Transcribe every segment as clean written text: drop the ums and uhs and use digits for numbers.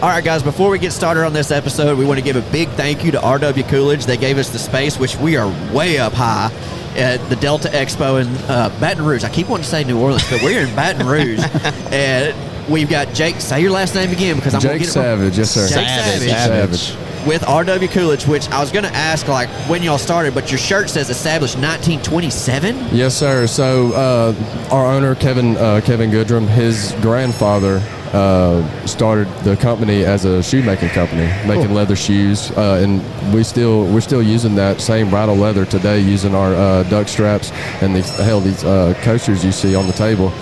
All right, guys, before we get started on this episode, we want to give a big thank you to RW Coolidge. They gave us the space, which we are way up high at the Delta Expo in Baton Rouge. I keep wanting to say New Orleans, but we're in Baton Rouge. And we've got Jake. Say your last name again because I'm going to get it wrong. Savage, yes, sir. Jake Savage. With RW Coolidge, which I was going to ask, like, when y'all started, but your shirt says established 1927? Yes, sir. So our owner, Kevin Goodrum, his grandfather started the company as a shoemaking company, making leather shoes, and we're still using that same bridle leather today, using our duck straps and these coasters you see on the table.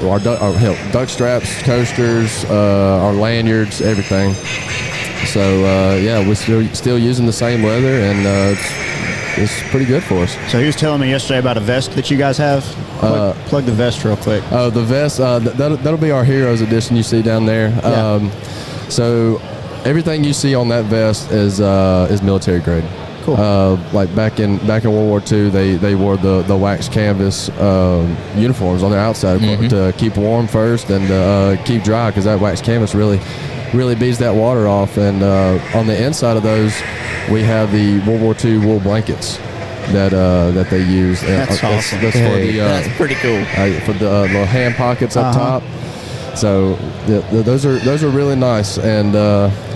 Our duck straps, coasters, our lanyards, everything. So we're still using the same leather, and it's pretty good for us. So he was telling me yesterday about a vest that you guys have. Plug the vest real quick. Oh, the vest, that'll be our Heroes edition you see down there. Yeah. So everything you see on that vest is military grade. Cool. Like back in World War II, they wore the wax canvas uniforms on their outside to keep warm first and keep dry, because that wax canvas really beats that water off. And on the inside of those, we have the World War II wool blankets that they use. That's awesome. That's pretty cool. For the little hand pockets up top. So those are really nice, and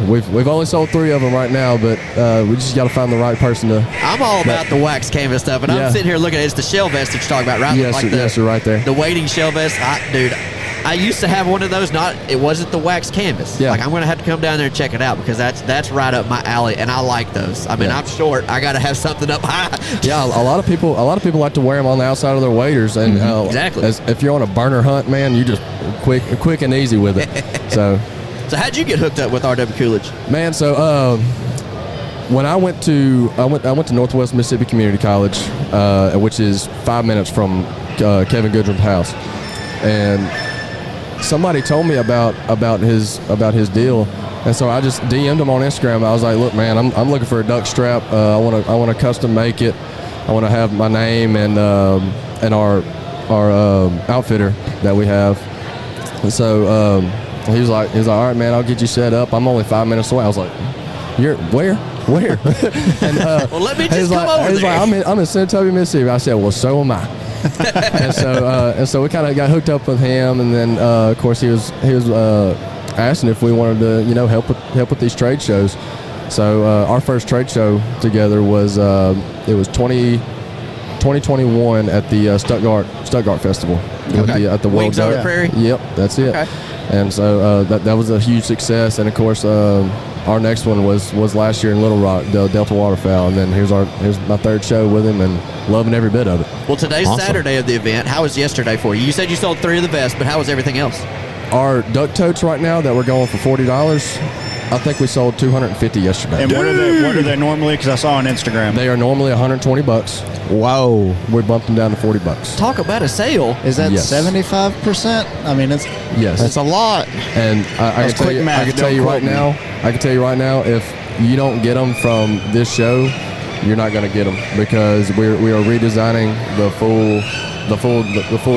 we've only sold 3 of them right now, but we just got to find the right person to. I'm all about the wax canvas stuff, and I'm sitting here looking at it's the shell vest that you're talking about, right? Yes, yes, you're right there. The wading shell vest, I used to have one of those. It wasn't the wax canvas. Yeah. Like, I'm going to have to come down there and check it out, because that's right up my alley, and I like those. I mean, I'm short. I got to have something up high. Yeah, a lot of people like to wear them on the outside of their waders, and exactly. If you're on a burner hunt, man, you just quick and easy with it. So how'd you get hooked up with RW Coolidge? Man, so when I went to Northwest Mississippi Community College, which is 5 minutes from Kevin Goodrum's house, and somebody told me about his deal, and so I just DM'd him on Instagram. I was like, "Look, man, I'm looking for a duck strap. I want to custom make it. I want to have my name and our outfitter that we have." And so he was like, "All right, man, I'll get you set up. I'm only 5 minutes away." I was like, "You're where?" And well, let me just come over there. He's there. like, I'm in Senatobia, Mississippi. I said, "Well, so am I." and so we kind of got hooked up with him, and then of course he was asking if we wanted to help with these trade shows. So our first trade show together was it was 2021 at the Stuttgart Festival at the World Wings Over Prairie. Yep, that's it. Okay. And so that was a huge success, and of course our next one was last year in Little Rock, the Delta Waterfowl, and then here's my 3rd show with him, and loving every bit of it. Well, today's awesome. Saturday of the event. How was yesterday for you? You said you sold 3 of the vests, but how was everything else? Our duck totes right now that we're going for $40, I think we sold 250 yesterday. And what are they normally? Because I saw on Instagram. They are normally $120. Whoa. We bumped them down to $40. Talk about a sale. Is that Yes. 75%? I mean, it's a lot. And I can tell you right now, if you don't get them from this show, you're not going to get them, because we are redesigning the full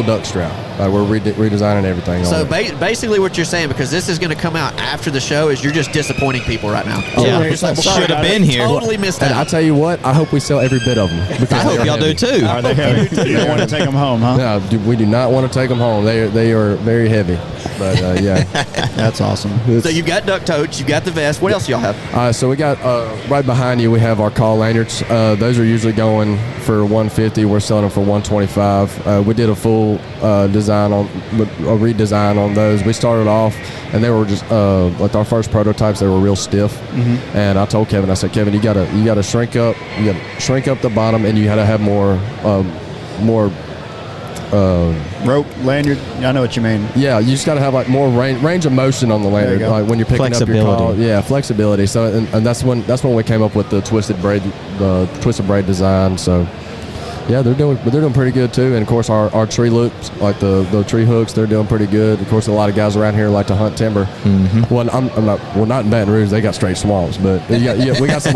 duck strap. We're redesigning everything. So basically what you're saying, because this is going to come out after the show, is you're just disappointing people right now. Yeah, Sorry, should have been here. Totally missed And out. I tell you what, I hope we sell every bit of them. I hope y'all do too. Are they heavy? You don't want to take them home, huh? No, we do not want to take them home. They are very heavy. But yeah, That's awesome. So you got duck totes, you got the vest. What else y'all have? so we got right behind you. We have our call lanyards. Those are usually going for $150. We're selling them for $125. We did a full redesign on those. We started off, and they were just like our first prototypes. They were real stiff, and I told Kevin, I said, "Kevin, you gotta shrink up. You gotta shrink up the bottom, and you gotta have more." Rope, lanyard, I know what you mean. Yeah, you just got to have like more range of motion on the lanyard, like when you're picking up your call. Yeah, flexibility. So and that's when we came up with the twisted braid design. So yeah, they're doing pretty good too. And of course our tree loops, like the tree hooks, they're doing pretty good. Of course, a lot of guys around here like to hunt timber. Well, not in Baton Rouge. They got straight swamps, but we got some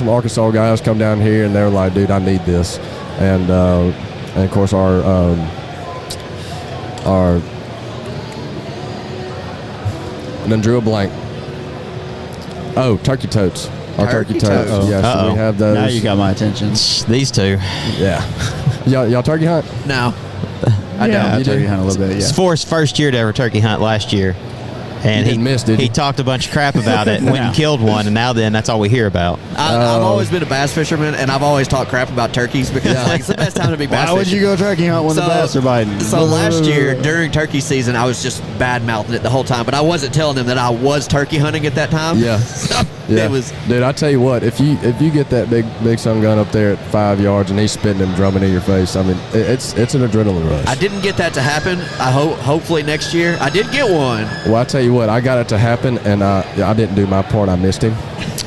Arkansas guys come down here, and they're like, "Dude, I need this." And of course our then drew a blank. Oh, turkey totes. Our turkey totes. totes. Yeah, so we have those. Now you got my attention. These two. Yeah. Y'all turkey hunt? No. I Yeah, don't. I turkey hunt a little bit. It's Yeah. Forrest's first year to ever turkey hunt last year. And You didn't miss, did he you? talked a bunch of crap about it and went and killed one, and now then that's all we hear about. I've always been a bass fisherman, and I've always talked crap about turkeys because like, it's the best time to be bass Why would fishing. you go turkey hunt when the bass are biting? So last year during turkey season, I was just bad mouthing it the whole time, but I wasn't telling them that I was turkey hunting at that time. Yeah. So Yeah. it was. Dude, I tell you what, if you get that big sun gun up there at 5 yards and he's spitting and drumming in your face, I mean, it's an adrenaline rush. I didn't get that to happen. I hope hopefully next year I did get one. Well, I tell you what, I got it to happen, and I didn't do my part. I missed him.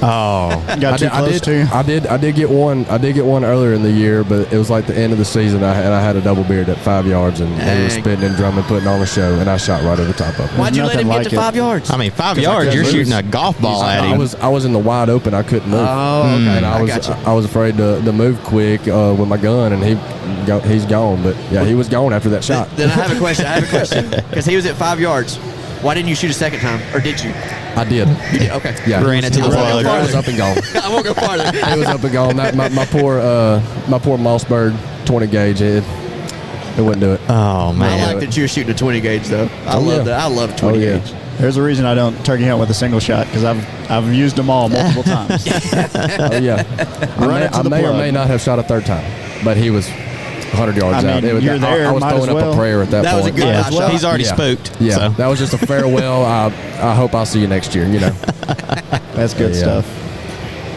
Oh. Got too close to you? I did get one. I did get one earlier in the year, but it was like the end of the season. I had a double beard at 5 yards, and he was Dang. spitting and drumming, putting on a show, and I shot right over the top of him. Why'd you let him nothing get to like it. 5 yards? I mean, 5 'Cause I yards, you're couldn't shooting move. a golf ball at him. I was in the wide open. I couldn't move. Oh, okay. And I gotcha. was afraid to move quick with my gun, and he's gone. But yeah, he was gone after that shot. Then I have a question. Because he was at 5 yards. Why didn't you shoot a second time, or did you? I did. You did. Okay. Yeah, Ran it to the plug. I was up and gone. I won't go farther. It was up and gone. My poor Mossberg 20 gauge. It wouldn't do it. Oh, I man. like that you were shooting a 20 gauge though. I love yeah. that. I love 20 yeah. gauge. There's a reason I don't turkey hunt with a single shot because I've used them all multiple times. Oh yeah. Right I to the may or plug. may not have shot a third time, but he was 100 yards I mean, out. you're there, I was might as throwing up well. a prayer at that That was point. a good Yeah, shot. he's already Yeah. spooked. Yeah, So. that was just a farewell. I hope I'll see you next year. You know. That's good Yeah. stuff.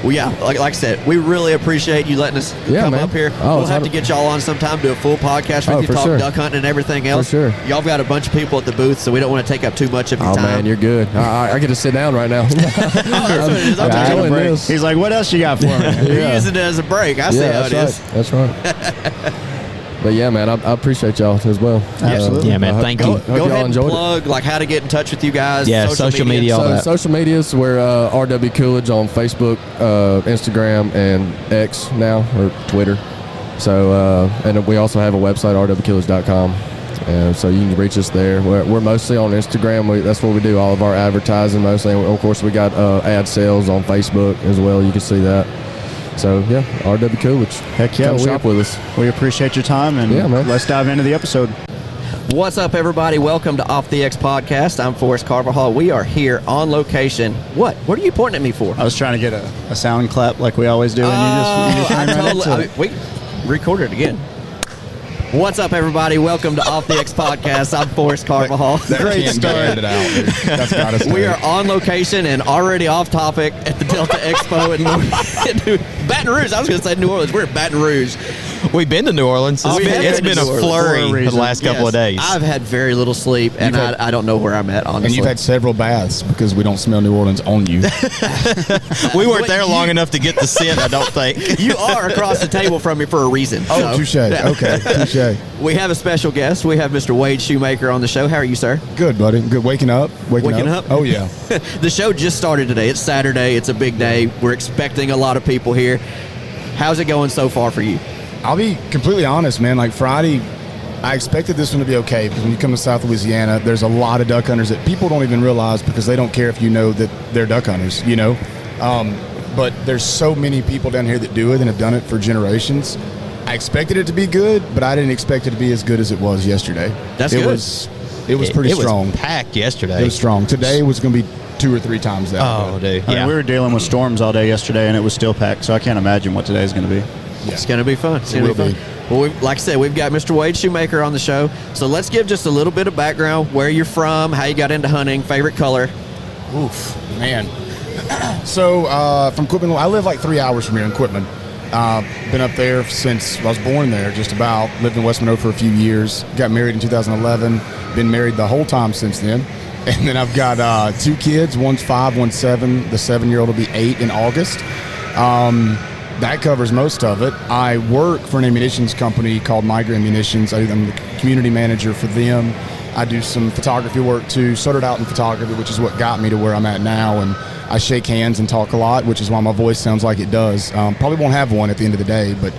Well, yeah, like I said, we really appreciate you letting us Yeah, come man. up here. Oh, We'll it's have to not- get y'all on sometime, do a full podcast with Oh, you, for talk sure. duck hunting and everything else. sure. Y'all got a bunch of people at the booth, so we don't want to take up too much of your Oh time. man, you're good. I get to sit down right now. Oh, that's what it is. I'm Yeah, taking a enjoying break. this. He's like, what else you got for me? You're Yeah. using it as a break. I see how it is. That's right. But yeah, man, I appreciate y'all as well. Absolutely. Yeah, man, I hope- thank Go, you. Hope go y'all ahead and enjoyed it. plug like how to get in touch with you guys. Yeah, social media, all So that. social medias, we're RW Coolidge on Facebook, Instagram, and X now, or Twitter. So and we also have a website, rwcoolidge.com. And so you can reach us there. We're mostly on Instagram. That's where we do all of our advertising mostly. And of course, we got ad sales on Facebook as well. You can see that. So yeah, RW Coolidge. Heck yeah, Come we- shop with us. We appreciate your time, and Yeah, man. let's dive into the episode. What's up, everybody? Welcome to Off the X Podcast. I'm Forrest Carvajal. We are here on location. What are you pointing at me for? I was trying to get a sound clap like we always do, and you just ran right into it. we recorded it again. What's up, everybody? Welcome to Off the X Podcast. I'm Forrest Carvajal. Great start. That's gotta stay. We are on location and already off topic at the Delta Expo in Baton Rouge. I was going to say New Orleans. We're in Baton Rouge. We've been to New Orleans. Oh, we have It's been been to a New Orleans flurry for a for the reason. last couple of days. I've had very little sleep, and You've had- I don't know where I'm at, honestly. And you've had several baths because we don't smell New Orleans on you. We weren't there long enough to get the scent, I don't think. You are across the table from me for a reason. Oh, so- touche. Yeah. Okay, touche. We have a special guest. We have Mr. Wade Shoemaker on the show. How are you, sir? Good, buddy. Good. Waking up. Waking up? Oh, yeah. The show just started today. It's Saturday. It's a big day. We're expecting a lot of people here. How's it going so far for you? I'll be completely honest, man. Like Friday, I expected this one to be okay because when you come to South Louisiana, there's a lot of duck hunters that people don't even realize because they don't care if you know that they're duck hunters, you know? But there's so many people down here that do it and have done it for generations. I expected it to be good, but I didn't expect it to be as good as it was yesterday. That's it good. It was pretty strong. It was packed yesterday. It was strong. Today was going to be 2 or 3 times that. Oh, dude. I mean, Yeah. we were dealing with storms all day yesterday, and it was still packed, so I can't imagine what today's going to be. It's going to be fun. It's It going to will be fun. Well, like I said, we've got Mr. Wade Shoemaker on the show. So let's give just a little bit of background, where you're from, how you got into hunting, favorite color. Oof, man. So from Quitman, I live like 3 hours from here in Quitman. Been up there since I was born there, just about. Lived in West Monroe for a few years. Got married in 2011. Been married the whole time since then. And then I've got 2 kids. One's 5, one's 7. The 7-year-old will be 8 in August. That covers most of it. I work for an ammunitions company called Migra Ammunitions. I'm the community manager for them. I do some photography work too. Started out in photography, which is what got me to where I'm at now. And I shake hands and talk a lot, which is why my voice sounds like it does. Probably won't have one at the end of the day, but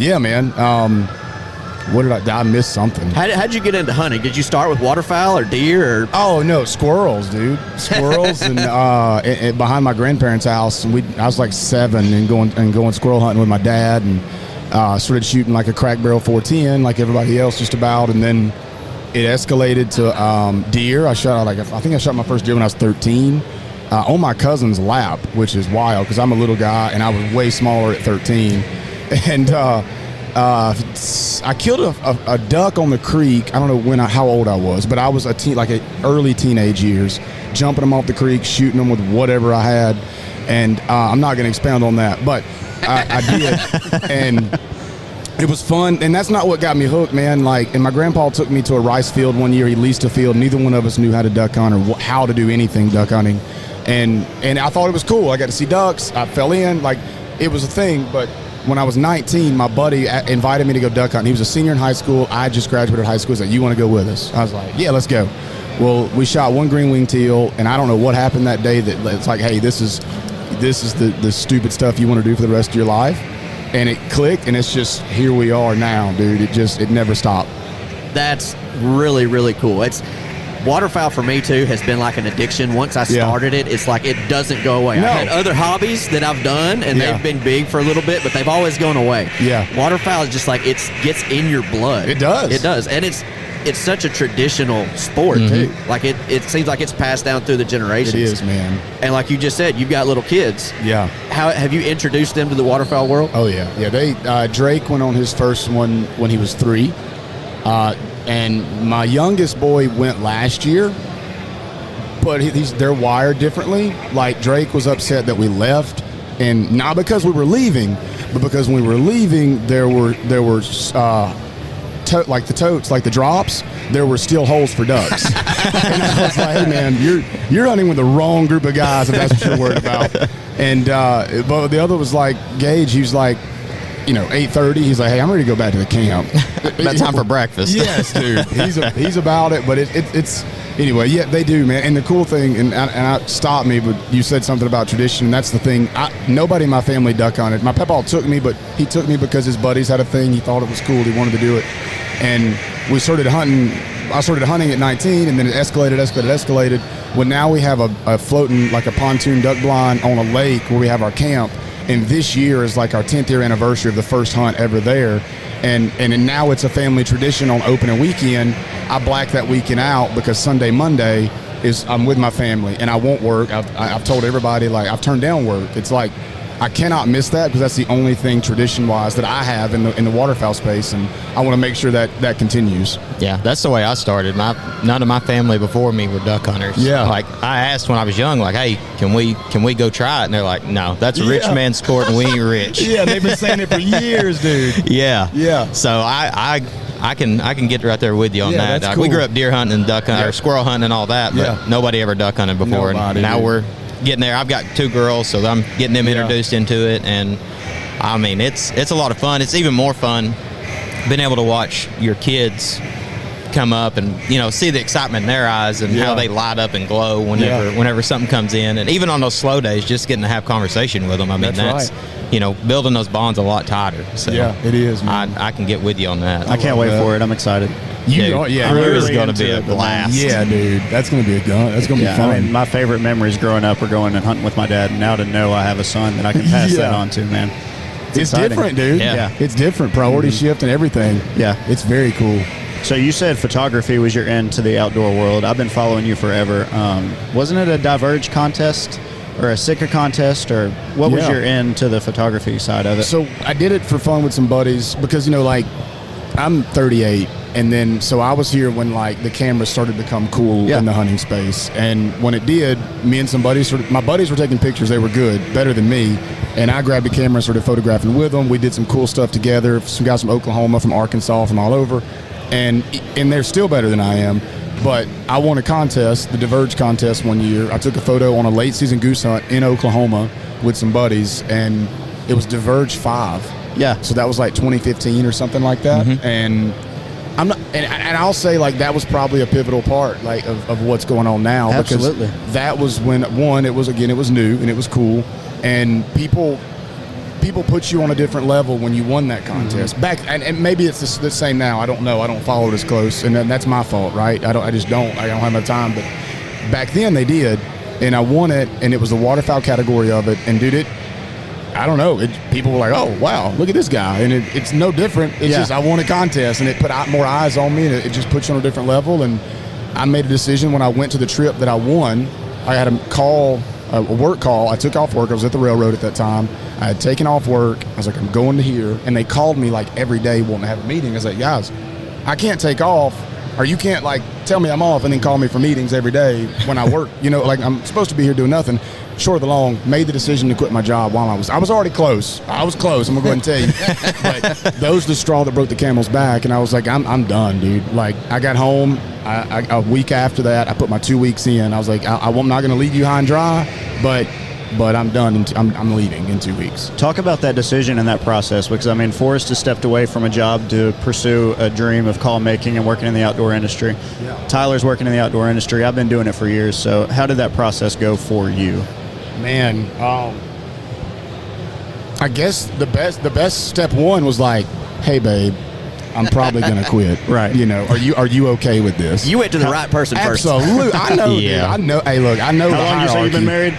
yeah, man. What did I missed something. How'd you get into hunting? Did you start with waterfowl or deer or? Oh no, squirrels, dude! Squirrels, and behind my grandparents' house, and I was like 7 and going squirrel hunting with my dad, and started shooting like a crack barrel 410, like everybody else, just about, and then it escalated to deer. I think I shot my first deer when I was 13 on my cousin's lap, which is wild because I'm a little guy and I was way smaller at 13, and I killed a duck on the creek. I don't know how old I was, but I was early teenage years, jumping them off the creek, shooting them with whatever I had, and I'm not going to expound on that, but I did, and it was fun. And that's not what got me hooked, man. And my grandpa took me to a rice field one year. He leased a field. Neither one of us knew how to duck hunt or how to do anything duck hunting, and I thought it was cool. I got to see ducks. I fell in, it was a thing, but when I was 19, my buddy invited me to go duck hunting. He was a senior in high school. I just graduated high school. He said, "You want to go with us?" I was like, "Yeah, let's go." Well, we shot one green-winged teal, and I don't know what happened that day that it's like, hey, this is the stupid stuff you want to do for the rest of your life. And it clicked, and it's just, here we are now, dude. It never stopped. That's really, really cool. Waterfowl for me too has been like an addiction. Once I started it, it's like it doesn't go away. No. I've had other hobbies that I've done, and they've been big for a little bit, but they've always gone away. Yeah. Waterfowl is just like it gets in your blood. It does. It does, and it's such a traditional sport too. Like it seems like it's passed down through the generations. It is, man. And like you just said, you've got little kids. Yeah. How have you introduced them to the waterfowl world? Oh yeah. They Drake went on his first one when he was 3, and my youngest boy went last year. But they're wired differently. Like Drake was upset that we left, and not because we were leaving, but because when we were leaving, there were like the totes, like the drops, there were still holes for ducks. And I was like, hey man, you're hunting with the wrong group of guys if that's what you're worried about. And but the other was like Gage. He was like, 8:30. He's like, hey, I'm ready to go back to the camp. About time for breakfast. Yes, dude. He's about it, but it's anyway. Yeah, they do, man. And the cool thing, and I stopped me, but you said something about tradition, and that's the thing. Nobody in my family duck hunted. My papaw took me, but he took me because his buddies had a thing. He thought it was cool. He wanted to do it, and we started hunting. I started hunting at 19, and then it escalated. Well, now we have a floating, like a pontoon duck blind on a lake where we have our camp. And this year is like our 10th year anniversary of the first hunt ever there. And now it's a family tradition on opening weekend. I black that weekend out because Sunday, Monday I'm with my family and I won't work. I've told everybody, I've turned down work. It's like, I cannot miss that because that's the only thing tradition-wise that I have in the waterfowl space, and I want to make sure that continues. Yeah, that's the way I started. None of my family before me were duck hunters. Yeah. I asked when I was young, hey, can we go try it? And they're like, no, that's a rich man's sport and we ain't rich. Yeah, they've been saying it for years, dude. Yeah. Yeah. So I can get right there with you on that. That's cool. We grew up deer hunting and duck hunting, or squirrel hunting and all that, but nobody ever duck hunted before. Nobody, and now dude. we're getting there. I've got 2 girls, so I'm getting them introduced into it, and I mean it's a lot of fun. It's even more fun being able to watch your kids come up and see the excitement in their eyes and how they light up and glow whenever something comes in, and even on those slow days, just getting to have conversation with them. I mean that's right. Building those bonds a lot tighter. So yeah, it is, man. I can get with you on that. I can't wait for it. I'm excited. It's going to be a blast. Yeah, dude. That's going to be That's going to be fun. I mean, my favorite memories growing up were going and hunting with my dad. And now to know I have a son that I can pass that on to, man. It's different, dude. Yeah. It's different. Priority shift and everything. Yeah. It's very cool. So you said photography was your end to the outdoor world. I've been following you forever. Wasn't it a Diverge contest or a Sitka contest, or what was your end to the photography side of it? So I did it for fun with some buddies because, I'm 38. And then, so I was here when the camera started to become cool in the hunting space. And when it did, me and some buddies, my buddies were taking pictures. They were good, better than me. And I grabbed the camera and started photographing with them. We did some cool stuff together. Some guys from Oklahoma, from Arkansas, from all over. And they're still better than I am. But I won a contest, the Diverge contest one year. I took a photo on a late season goose hunt in Oklahoma with some buddies, and it was Diverge 5. Yeah. So that was 2015 or something like that. Mm-hmm. And I'm not, and I'll say that was probably a pivotal part of what's going on now. Absolutely. Because that was when it was new and it was cool, and people people put you on a different level when you won that contest. Back and maybe it's the same now. I don't know. I don't follow it as close, and that's my fault, right? I just don't. I don't have enough time. But back then they did, and I won it, and it was the waterfowl category of it. And dude, I don't know. People were like, "Oh, wow, look at this guy," and it's no different. It's just I won a contest, and it put out more eyes on me, and it just puts you on a different level. And I made a decision when I went to the trip that I won. I had a work call. I took off work. I was at the railroad at that time. I had taken off work. I was like, I'm going to here. And they called me like every day wanting to have a meeting. I was like, guys, I can't take off, or you can't like tell me I'm off and then call me for meetings every day when I work. Like I'm supposed to be here doing nothing. Short of the long, made the decision to quit my job while I was already close. I was close. I'm going to go ahead and tell you. But those the straw that broke the camel's back. And I was like, I'm done, dude. Like I got home. A week after that, I put my 2 weeks in. I was like, I'm not going to leave you high and dry, but I'm done. I'm leaving in 2 weeks. Talk about that decision and that process, because I mean, Forrest has stepped away from a job to pursue a dream of call making and working in the outdoor industry. Yeah. Tyler's working in the outdoor industry. I've been doing it for years. So how did that process go for you? Man, I guess the best step one was like, hey babe, I'm probably gonna quit. Right. Are you okay with this? You went to the right person first. Absolutely. I know. Yeah. Dude. I know. Hey, look. I know. How long you say you've been married?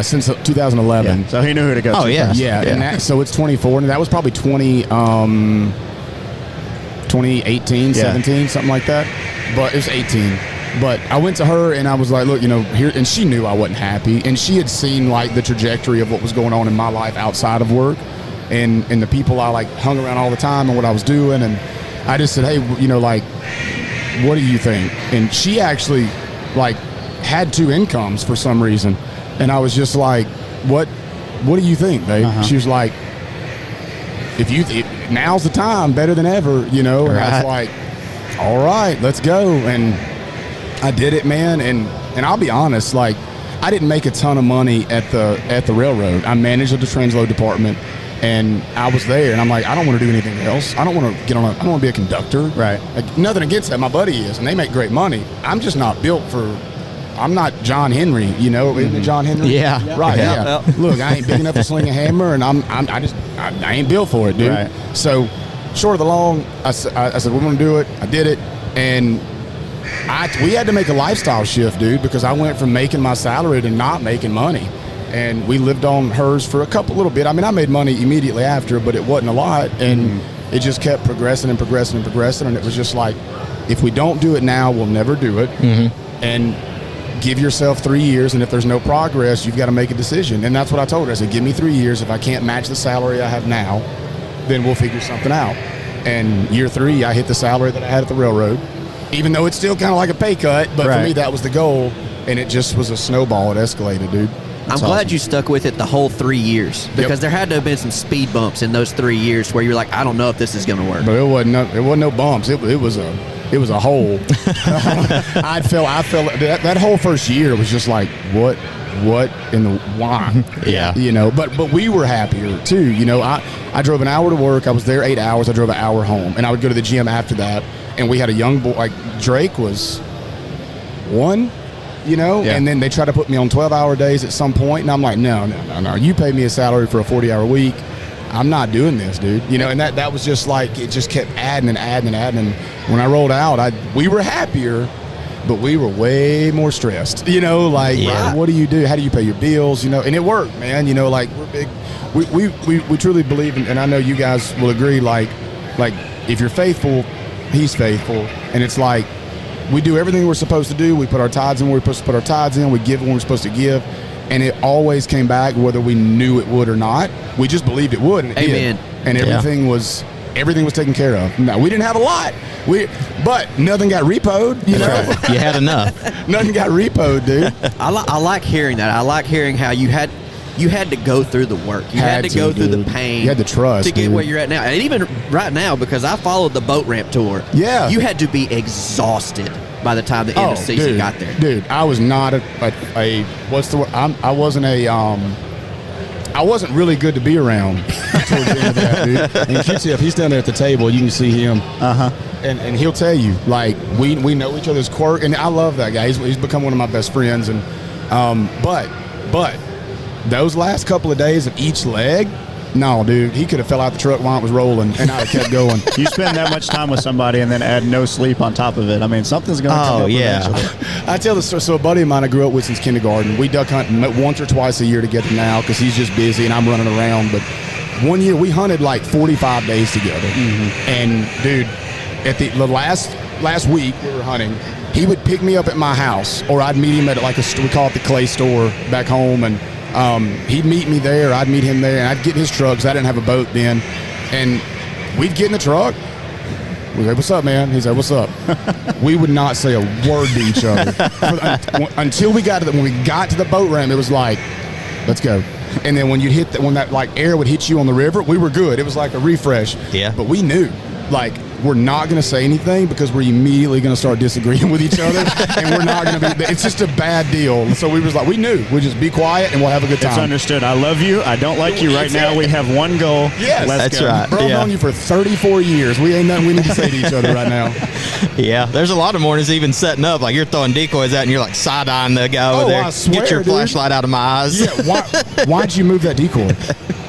Since 2011. Yeah. So he knew who to go to. Oh, yeah. first. Yeah. And so it's 24, and that was probably 2018, 17, something like that. But it was 18. But I went to her and I was like, look, here, and she knew I wasn't happy, and she had seen like the trajectory of what was going on in my life outside of work, and the people I like hung around all the time and what I was doing, and I just said, hey, like, what do you think? And she actually like had 2 incomes for some reason, and I was just like, what do you think, babe? Uh-huh. She was like, now's the time, better than ever, And I was like, all right, let's go. And I did it, man. And I'll be honest, like, I didn't make a ton of money at the railroad. I managed the transload department, and I was there, and I'm like, I don't want to do anything else. I don't want to I don't want to be a conductor. Right. Like, nothing against that. My buddy is, and they make great money. I'm just not built for. I'm not John Henry, Isn't it John Henry? Yeah. Right. Yeah. Yeah. Look, I ain't big enough to sling a hammer, and I ain't built for it, dude. Right. So, short of the long, I said we're gonna do it. I did it, and we had to make a lifestyle shift, dude, because I went from making my salary to not making money. And we lived on hers for a little bit. I mean, I made money immediately after, but it wasn't a lot. And it just kept progressing and progressing and progressing. And it was just like, if we don't do it now, we'll never do it. Mm-hmm. And give yourself 3 years. And if there's no progress, you've got to make a decision. And that's what I told her. I said, give me 3 years. If I can't match the salary I have now, then we'll figure something out. And year 3, I hit the salary that I had at the railroad, even though it's still kind of like a pay cut. But for me, that was the goal. And it just was a snowball. It escalated, dude. I'm glad you stuck with it the whole 3 years, because there had to have been some speed bumps in those 3 years where you're like, I don't know if this is going to work. But it wasn't no bumps. It was a hole. I felt that whole first year was just like, what in the why? Yeah. But we were happier too. I drove an hour to work. I was there 8 hours. I drove an hour home, and I would go to the gym after that. And we had a young boy, like Drake was 1. And then they try to put me on 12-hour days at some point, and I'm like, no. You pay me a salary for a 40-hour week. I'm not doing this, dude. And that was just like, it just kept adding and adding and adding. And when I rolled out, we were happier, but we were way more stressed. What do you do? How do you pay your bills? And it worked, man. Like, we're big. We truly believe, and I know you guys will agree, like if you're faithful, he's faithful. And it's like, we do everything we're supposed to do. We put our tithes in where we're supposed to put our tithes in. We give when we're supposed to give. And it always came back, whether we knew it would or not. We just believed it would, and it Amen. did. And everything was taken care of. Now, we didn't have a lot, but nothing got repoed. You had enough. Nothing got repoed, dude. I like hearing that. I like hearing how you had to go through the work. You had to go through the pain. You had to trust to get dude. where you're at now. And even right now, because I followed the boat ramp tour. Yeah. You had to be exhausted by the time the end of the season got there. Dude, I was not what's the word? I wasn't really good to be around towards the end of that, dude. And Q-Tip, he's down there at the table. You can see him. And he'll tell you, like, we know each other's quirk, and I love that guy. He's become one of my best friends. And but those last couple of days of each leg, No, dude, he could have fell out the truck while it was rolling, and I'd have kept going. You spend that much time with somebody and then add no sleep on top of it. I mean, something's going to come up eventually. I tell the story. So a buddy of mine I grew up with since kindergarten. We duck hunt once or twice a year together now because he's just busy and I'm running around. But one year we hunted like 45 days together. And dude, at the last week we were hunting, he would pick me up at my house, or I'd meet him at like we call it the Clay store back home, and he'd meet me there, I'd meet him there, and I'd get in his truck because I didn't have a boat then, and we'd get in the truck. We'd say, "What's up, man?" He'd say, "What's up?" We would not say a word to each other until we got to when we got to the boat ramp. It was like, "Let's go." And then when you when that like air would hit you on the river, we were good. It was like a refresh. Yeah. But we knew, like, we're not going to say anything because we're immediately going to start disagreeing with each other, and we're not going to be. It's just a bad deal. So we was like, we knew we'd just be quiet and we'll have a good time. It's understood. I love you. I don't like you right now. We have one goal. Yes, Let's go. right. Bro, I've known you for 34 years. We ain't nothing we need to say to each other right now. Yeah, there's a lot of mornings even setting up, like you're throwing decoys out and you're like side-eyeing the guy over there. I swear, Get your dude. flashlight out of my eyes. Yeah, why'd you move that decoy?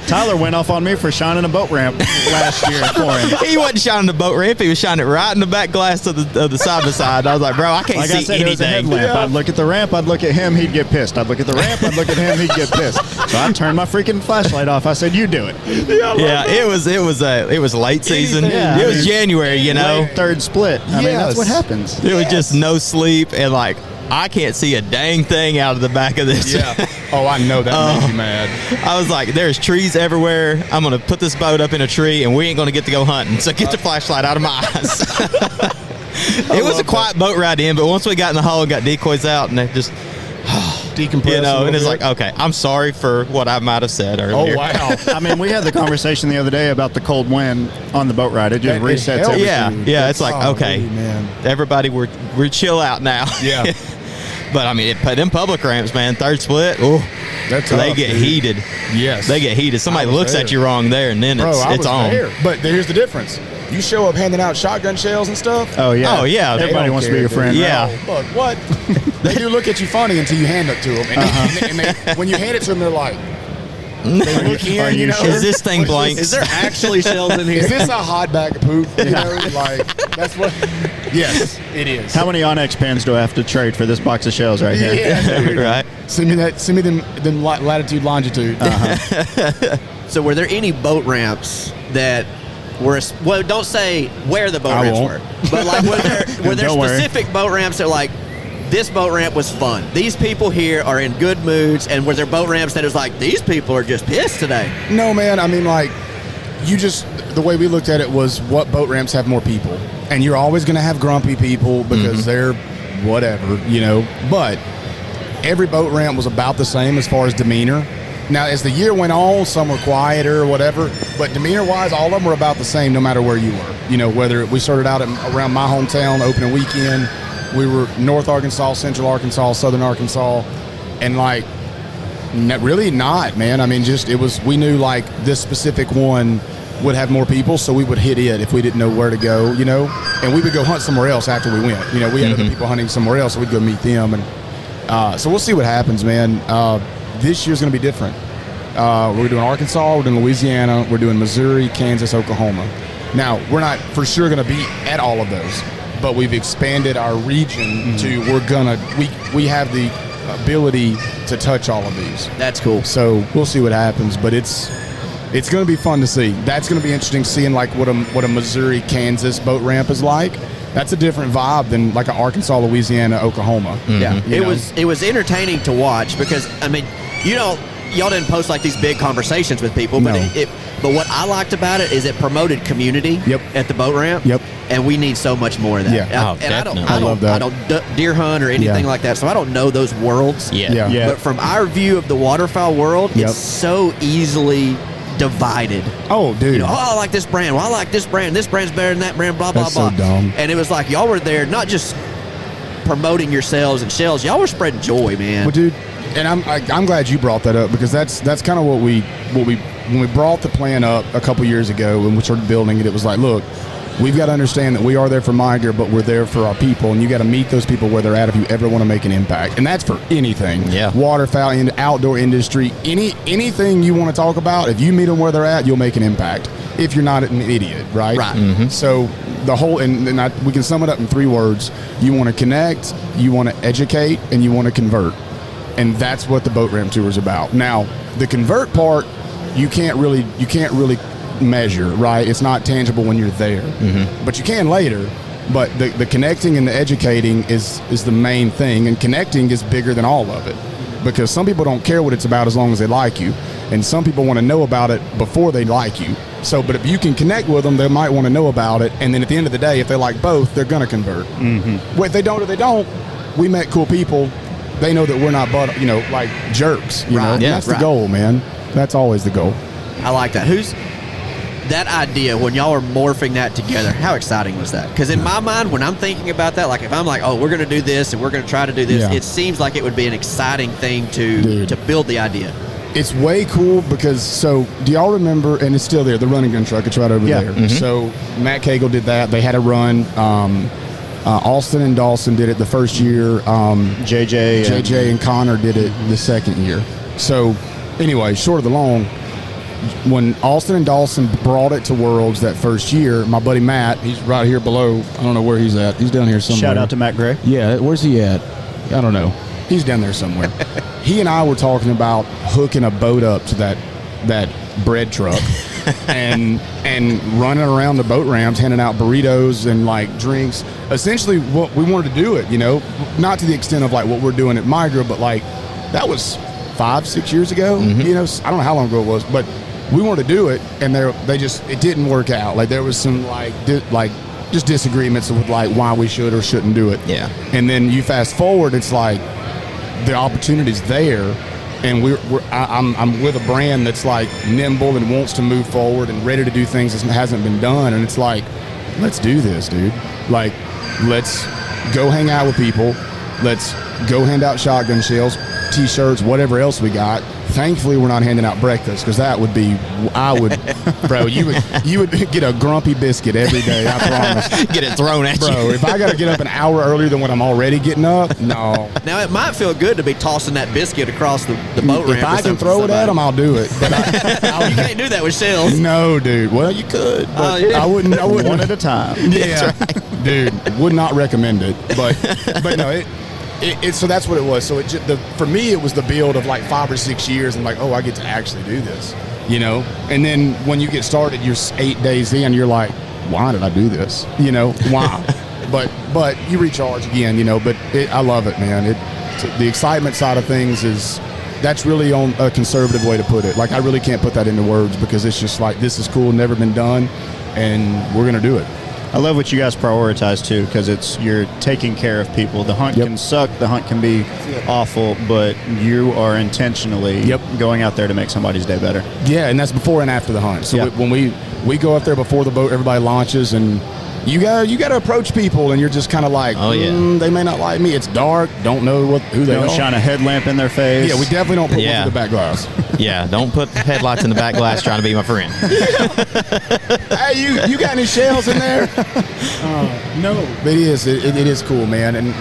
Tyler went off on me for shining a boat ramp last year for him. He wasn't shining the boat ramp. He was shining it right in the back glass of the side by side. I was like, bro, I can't Like see I said, it was a anything. headlamp. I'd look at the ramp, I'd look at him, he'd get pissed. I'd look at the ramp, I'd look at him, he'd get pissed. So I turned my freaking flashlight off. I said, "You do it." Yeah, it was late season. Yeah, it I was mean, January, you know. Late third split. I mean, that's what happens. It was just no sleep, and like I can't see a dang thing out of the back of this. Yeah. Oh, I know that makes you mad. I was like, there's trees everywhere. I'm going to put this boat up in a tree, and we ain't going to get to go hunting. So get your flashlight out of my eyes. It was a quiet boat ride in, but once we got in the hole and got decoys out, and they just Decompress. you know, and it's bit. like, okay, I'm sorry for what I might have said Oh, earlier. wow. I mean, we had the conversation the other day about the cold wind on the boat ride. It just It resets helps. everything. Yeah, it's like, okay, man. everybody, we're chill out now. Yeah. But I mean, them public ramps, man, third split, oh, That's they tough, get dude. heated. Yes. They get heated. Somebody I was looks there. at you wrong there, and then Bro, I it's was on. there. But here's the difference. You show up handing out shotgun shells and stuff. Oh, yeah. Oh, yeah. They Everybody don't wants to care, be your dude. friend. Yeah. No, look, what? They do look at you funny until you hand it to them. And, they, when you hand it to them, they're like, they look in, are you you know. sure? Is this thing blank? Is there actually shells in here? Is this a hot bag of poop? You know, like, that's what. Yes, it is. How many Onyx pens do I have to trade for this box of shells right here? Yeah, dude. Right. Send me them latitude, longitude. So were there any boat ramps that were, well, don't say where the boat I ramps won't. were, but like were there Don't worry. specific boat ramps that like, this boat ramp was fun, these people here are in good moods, and were there boat ramps that was like, these people are just pissed today? No, man. I mean, like, the way we looked at it was what boat ramps have more people. And you're always going to have grumpy people because they're whatever, you know. But every boat ramp was about the same as far as demeanor. Now, as the year went on, some were quieter or whatever. But demeanor-wise, all of them were about the same no matter where you were. You know, whether we started out around my hometown, opening weekend. We were North Arkansas, Central Arkansas, Southern Arkansas. And, like, really not, man. I mean, just we knew like this specific one would have more people, so we would hit it if we didn't know where to go, you know. And we would go hunt somewhere else after we went. You know, we had other people hunting somewhere else, so we'd go meet them. And so we'll see what happens, man. This year's going to be different. We're doing Arkansas, we're doing Louisiana, we're doing Missouri, Kansas, Oklahoma. Now, we're not for sure going to be at all of those, but we've expanded our region to we have the ability to touch all of these. That's cool. So we'll see what happens, but it's going to be fun to see. That's going to be interesting seeing like what a Missouri Kansas boat ramp is like. That's a different vibe than like an Arkansas, Louisiana, Oklahoma. Yeah, You know? it was entertaining to watch because I mean, you know, y'all didn't post like these big conversations with people, but No. but what I liked about it is it promoted community Yep. at the boat ramp. Yep. And we need so much more of that. Yeah. Oh, and definitely. I love that. don't deer hunt or anything Yeah. like that, so I don't know those worlds. Yeah. Yeah. But from our view of the waterfowl world, Yep. it's so easily divided. Oh, dude. You know, I like this brand. Well, I like this brand. This brand's better than that brand. Blah blah That's blah. so dumb. And it was like y'all were there, not just promoting yourselves and shells. Y'all were spreading joy, man. Well, dude, and I'm glad you brought that up because that's kind of what we when we brought the plan up a couple years ago when we started building it. It was like, look, we've got to understand that we are there for Migra, but we're there for our people, and you got to meet those people where they're at if you ever want to make an impact. And that's for anything. Yeah. Waterfowl, outdoor industry, anything you want to talk about, if you meet them where they're at, you'll make an impact. If you're not an idiot, right? Right. Mm-hmm. So the whole, we can sum it up in 3 words. You want to connect, you want to educate, and you want to convert. And that's what the boat ramp tour is about. Now, the convert part, you can't really measure, right? It's not tangible when you're there, but you can later. But the connecting and the educating is the main thing, and connecting is bigger than all of it, because some people don't care what it's about as long as they like you, and some people want to know about it before they like you. So, but if you can connect with them, they might want to know about it, and then at the end of the day, if they like both, they're gonna convert. Well, if they don't or they don't, we met cool people. They know that we're not like jerks. You know, Right. and Yeah, that's right. the goal, man. That's always the goal. I like that. Who's that idea when y'all are morphing that together? How exciting was that? Because in my mind, when I'm thinking about that, like if I'm like, oh, we're going to do this and we're going to try to do this, Yeah. it seems like it would be an exciting thing to build the idea. It's way cool because, so do y'all remember, and it's still there, the running gun truck, it's right over there. So Matt Cagle did that. They had a run. Austin and Dawson did it the first year. JJ and Connor did it the second year. So anyway, short of the long, when Austin and Dawson brought it to Worlds that first year, my buddy Matt, he's right here below. I don't know where he's at. He's down here somewhere. Shout out to Matt Gray. Yeah, where's he at? I don't know. He's down there somewhere. He and I were talking about hooking a boat up to that bread truck and running around the boat ramps, handing out burritos and like drinks. Essentially, what we wanted to do it, not to the extent of like what we're doing at Migra, but like that was 5-6 years ago. I don't know how long ago it was, but we wanted to do it, and it didn't work out. Like there was some just disagreements with like why we should or shouldn't do it. Yeah. And then you fast forward, it's like the opportunity's there, and I'm with a brand that's like nimble and wants to move forward and ready to do things that hasn't been done, and it's like, let's do this, dude. Like, let's go hang out with people. Let's go hand out shotgun shells, T-shirts, whatever else we got. Thankfully, we're not handing out breakfast, because that would be, bro, you would get a grumpy biscuit every day, I promise. Get it thrown at you. Bro, if I got to get up an hour earlier than when I'm already getting up, no. Now, it might feel good to be tossing that biscuit across the boat ramp. If I can throw it at them, I'll do it. But you can't do that with shells. no, dude. Well, you could, but I wouldn't. One at a time. Yeah, dude, would not recommend it. But no, so that's what it was. So for me, it was the build of like 5 or 6 years, and like, oh, I get to actually do this, And then when you get started, you're 8 days in, you're like, why did I do this? Why? but you recharge again, But I love it, man. The excitement side of things that's really on a conservative way to put it. Like I really can't put that into words, because it's just like, this is cool, never been done, and we're gonna do it. I love what you guys prioritize too, because you're taking care of people. The hunt can suck, the hunt can be awful, but you are intentionally going out there to make somebody's day better. Yeah, and that's before and after the hunt. So when we go up there before the boat, everybody launches, and you gotta approach people, and you're just kind of like, they may not like me. It's dark, don't know who they are. Don't shine a headlamp in their face. Yeah, we definitely don't put one through the back glass. Yeah, don't put headlights in the back glass trying to be my friend. Hey, you got any shells in there? No. But it is cool, man. And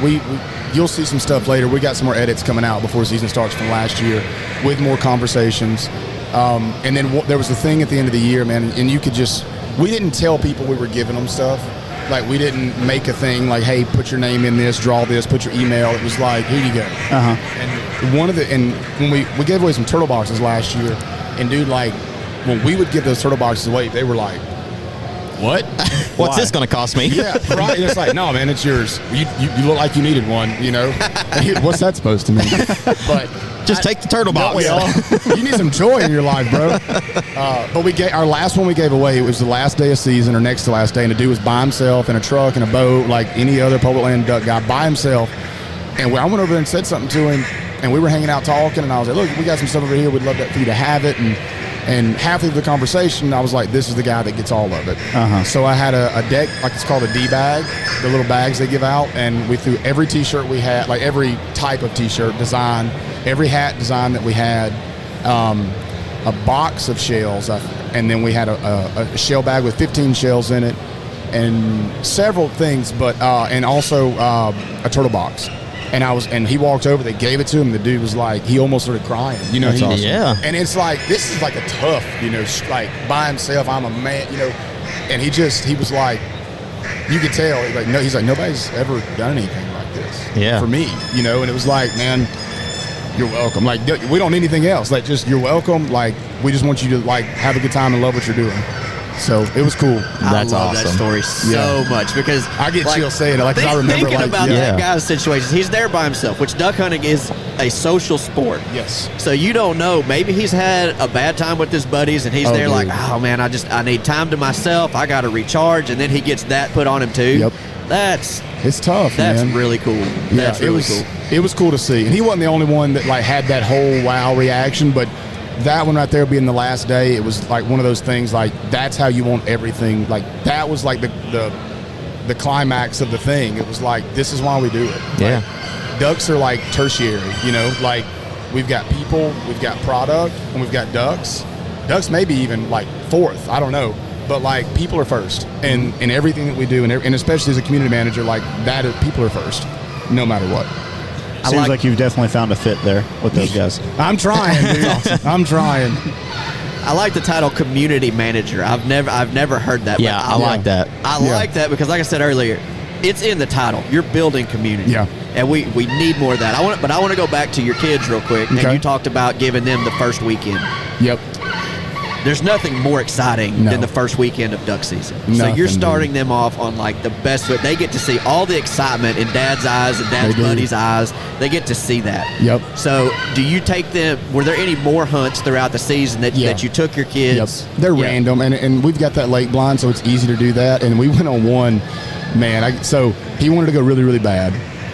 you'll see some stuff later. We got some more edits coming out before season starts from last year with more conversations. And then there was a thing at the end of the year, man, and you could we didn't tell people we were giving them stuff. Like, we didn't make a thing like, hey, put your name in this, draw this, put your email. It was like, here you go. And when we gave away some turtle boxes last year, and dude, like, when we would give those turtle boxes away, they were like, what? What's this going to cost me? Yeah, right. And it's like, no, man, it's yours. You look like you needed one, What's that supposed to mean? But just take the turtle box. You need some joy in your life, bro. But our last one we gave away, it was the last day of season, or next to last day, and the dude was by himself in a truck and a boat, like any other public land duck guy, by himself. And I went over there and said something to him, and we were hanging out talking, and I was like, look, we got some stuff over here. We'd love for you to have it. And half of the conversation, I was like, this is the guy that gets all of it. So I had a deck, like it's called a D-bag, the little bags they give out, and we threw every T-shirt we had, like every type of T-shirt design, every hat design that we had, a box of shells, and then we had a shell bag with 15 shells in it, and several things, but and also a turtle box. And he walked over, they gave it to him. The dude was like, he almost started crying. You know, That's awesome. Yeah. And it's like, this is like a tough, you know, like by himself, I'm a man, you know. And he was like, you could tell, he's like, nobody's ever done anything like this for me, you know. And it was like, man, you're welcome. Like, we don't need anything else. Like, just, you're welcome. Like, we just want you to, like, have a good time and love what you're doing. So it was cool. That's I love awesome. that story so much because I get chills saying it, like, 'cause I remember, thinking like, about that guy's situation. He's there by himself, which duck hunting is a social sport. Yes. So you don't know. Maybe he's had a bad time with his buddies, and he's there dude. like, oh man, I need time to myself. I got to recharge, and then he gets that put on him too. Yep. It's tough, That's man. really cool. That's really cool. It was cool to see, and he wasn't the only one that like had that whole wow reaction, but that one right there being the last day, it was like one of those things, like, that's how you want everything. Like, that was like the climax of the thing. It was like, this is why we do it. Yeah. Like, ducks are like tertiary, you know, like, we've got people, we've got product, and we've got ducks. Ducks maybe even like fourth, I don't know. But like, people are first, and in everything that we do, and especially as a community manager, like, people are first, no matter what. Seems like you've definitely found a fit there with those guys. I'm trying, dude. I'm trying. I like the title community manager. I've never heard that. Yeah, but I like that. I like that because, like I said earlier, it's in the title. You're building community. Yeah. And we need more of that. I want to go back to your kids real quick. Okay. And you talked about giving them the first weekend. Yep. There's nothing more exciting No. than the first weekend of duck season. So Nothing, you're starting dude. them off on like the best foot. They get to see all the excitement in Dad's eyes and Dad's They do. buddy's eyes. They get to see that. Yep. So do you take them? Were there any more hunts throughout the season that you took your kids? Yep. They're random, and we've got that lake blind, so it's easy to do that. And we went on one, man. So he wanted to go really, really bad,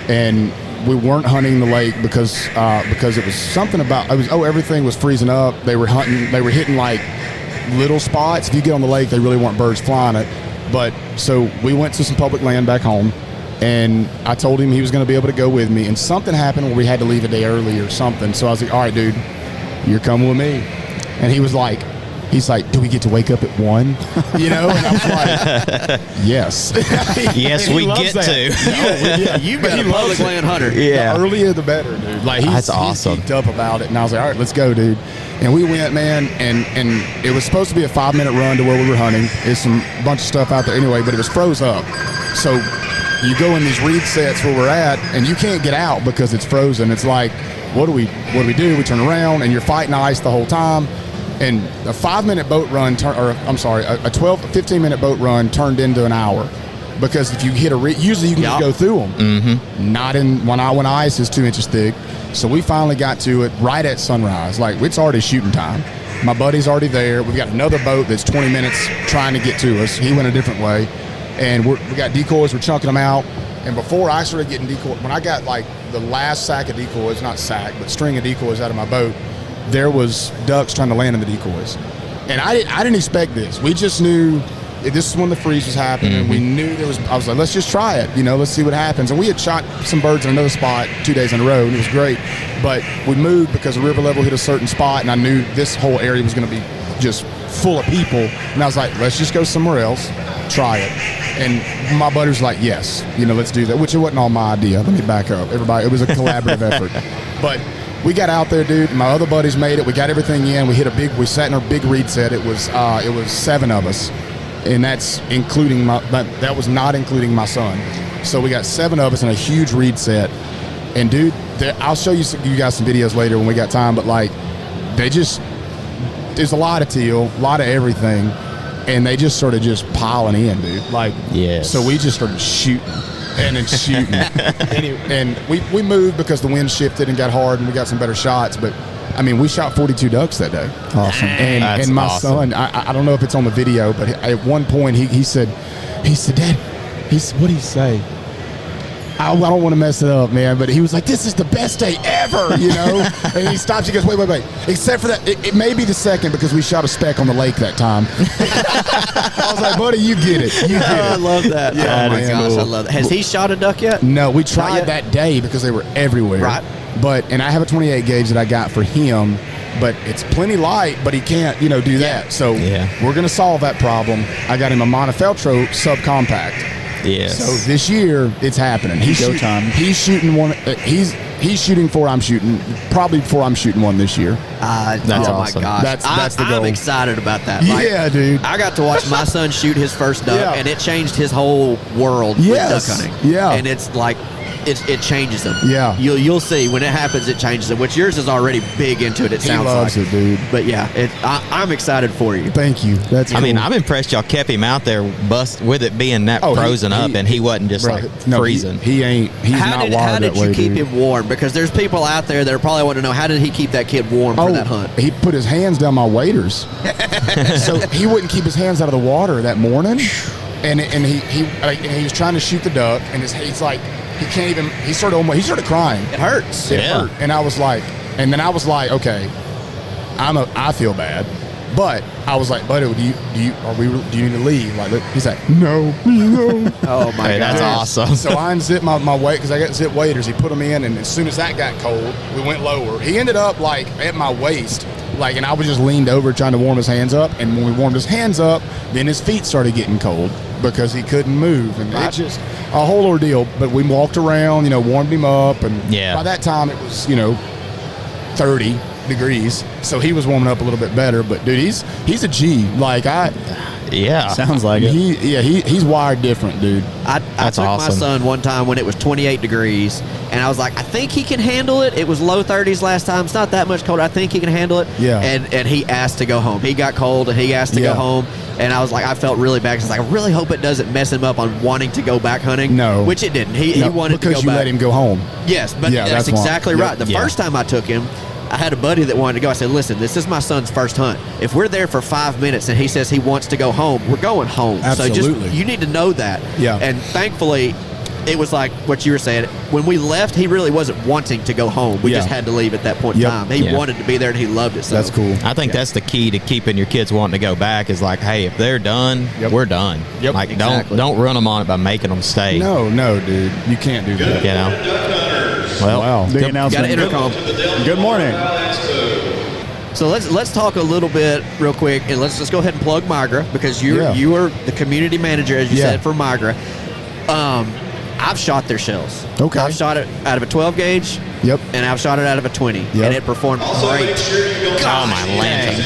and we weren't hunting the lake because it was something about everything was freezing up. They were hitting like little spots. If you get on the lake, they really weren't birds flying it. But so we went to some public land back home, and I told him he was going to be able to go with me. And something happened where we had to leave a day early or something. So I was like, all right, dude, you're coming with me. And he's like, do we get to wake up at 1? You know? And I was like, yes. Yes, we get to. Yeah, You've got a public land hunter. Yeah. The earlier the better, dude. Like, That's he's awesome. geeked up about it. And I was like, all right, let's go, dude. And we went, man, and it was supposed to be a 5-minute run to where we were hunting. There's some bunch of stuff out there anyway, but it was froze up. So you go in these reed sets where we're at, and you can't get out because it's frozen. It's like, what do we do? We turn around, and you're fighting ice the whole time. And a 5-minute boat run, a 15-minute boat run turned into an hour. Because if you hit usually you can just go through them. Mm-hmm. Not when ice is 2 inches thick. So we finally got to it right at sunrise. Like, it's already shooting time. My buddy's already there. We've got another boat that's 20 minutes trying to get to us. He went a different way. And we got decoys. We're chunking them out. And before I started getting decoys, when I got like the last sack of decoys, not sack, but string of decoys out of my boat, there was ducks trying to land in the decoys. And I didn't expect this. We just knew this is when the freeze was happening. Mm-hmm. We knew I was like, let's just try it. You know, let's see what happens. And we had shot some birds in another spot 2 days in a row, and it was great. But we moved because the river level hit a certain spot, and I knew this whole area was going to be just full of people. And I was like, let's just go somewhere else, try it. And my buddy was like, yes, you know, let's do that, which it wasn't all my idea. Let me back up. Everybody, it was a collaborative effort. But we got out there, dude. My other buddies made it. We got everything in. We sat in our big reed set. It was 7 of us. And that's including that was not including my son. So we got 7 of us in a huge reed set. And dude, I'll show you guys some videos later when we got time. But like, there's a lot of teal, a lot of everything, and they just started just piling in, dude. Like, yes. So we just started shooting and shooting. and we moved because the wind shifted and got hard, and we got some better shots. But I mean, we shot 42 ducks that day. Awesome. And my son, I don't know if it's on the video, but at one point he said, Dad, what did he say? I don't want to mess it up, man, but he was like, this is the best day ever, you know? And he stops, he goes, wait. Except for that, it may be the second because we shot a speck on the lake that time. I was like, buddy, you get it. I love that. Yeah, oh, my man. gosh, I love that. Has he shot a duck yet? No, we tried that day because they were everywhere. Right. and I have a 28 gauge that I got for him, but it's plenty light, but he can't, do that. So we're going to solve that problem. I got him a Montefeltro subcompact. Yes. So this year it's happening. He's shooting one. He's shooting four. I'm shooting probably before I'm shooting one this year. That's awesome. My gosh. That's the goal. I'm excited about that. Yeah, dude. I got to watch my son shoot his first duck, and it changed his whole world with duck hunting. Yeah. And it's like, it changes him. Yeah. You'll see when it happens, it changes him. Which yours is already big into it. It sounds like. He loves it, dude. But yeah, I'm excited for you. Thank you. That's. Cool. I mean, I'm impressed y'all kept him out there, with it being that frozen up, and he wasn't just freezing. He ain't. He's not wired that way. How did you keep dude. him warm? Because there's people out there that are probably want to know, how did he keep that kid warm for that hunt? He put his hands down my waders, so he wouldn't keep his hands out of the water that morning, and he was trying to shoot the duck, and he's like. He can't even. He started crying. It hurts. It hurt. And I was like, okay, I feel bad, but I was like, buddy, do you need to leave? Like, he's like, no. Oh my god, that's awesome. So I unzipped my weight because I got zip waders. He put them in, and as soon as that got cold, we went lower. He ended up like at my waist, and I was just leaned over trying to warm his hands up. And when we warmed his hands up, then his feet started getting cold because he couldn't move, and it just a whole ordeal. But we walked around, warmed him up, and by that time it was 30 degrees, so he was warming up a little bit better. But dude, he's a G. Sounds like it. He's wired different, dude. I took my son one time when it was 28 degrees, and I was like, I think he can handle it. It was low 30s last time. It's not that much colder. I think he can handle it. Yeah. And he asked to go home. He got cold, and he asked to go home. And I was like, I felt really bad because I was like, I really hope it doesn't mess him up on wanting to go back hunting. No. Which it didn't. He wanted to go back. Because you let him go home. Yes, but that's exactly right. The first time I took him, I had a buddy that wanted to go. I said, listen, this is my son's first hunt. If we're there for 5 minutes and he says he wants to go home, we're going home. Absolutely. So just, you need to know that. Yeah. And thankfully, it was like what you were saying. When we left, he really wasn't wanting to go home. We just had to leave at that point in time. He wanted to be there, and he loved it. So that's cool. I think that's the key to keeping your kids wanting to go back is like, hey, if they're done, we're done. Yep. Like, exactly. don't run them on it by making them stay. No, dude. You can't do that. Well, wow. Big announcement. Got an intercom. Good morning. So let's talk a little bit real quick, and let's just go ahead and plug Migra, because you are the community manager, as you said, for Migra. I've shot their shells. Okay. I've shot it out of a 12 gauge. Yep. And I've shot it out of a 20. Yep. And it performed great. Oh, my lantern.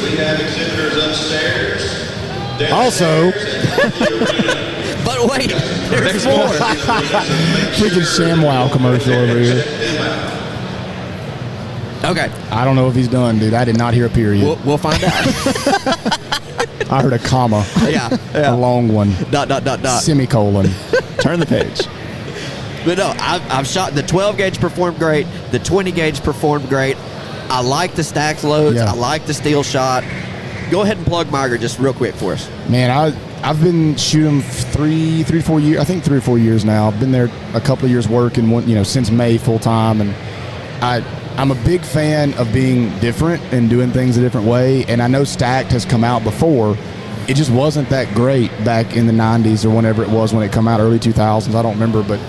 We have exhibitors upstairs. Also, But wait, there's more. freaking ShamWow commercial over here. Okay. I don't know if he's done, dude. I did not hear a period. We'll find out. I heard a comma. Yeah. A long one. ... Semicolon. Turn the page. But no, I've shot the 12 gauge performed great. The 20 gauge performed great. I like the stacked loads. Yeah. I like the steel shot. Go ahead and plug Migra just real quick for us. Man, I've been shooting 3 or 4 years. I think 3 or 4 years now. I've been there a couple of years working, since May full time, and I'm a big fan of being different and doing things a different way. And I know Stacked has come out before. It just wasn't that great back in the 90s or whenever it was when it come out, early 2000s. I don't remember, but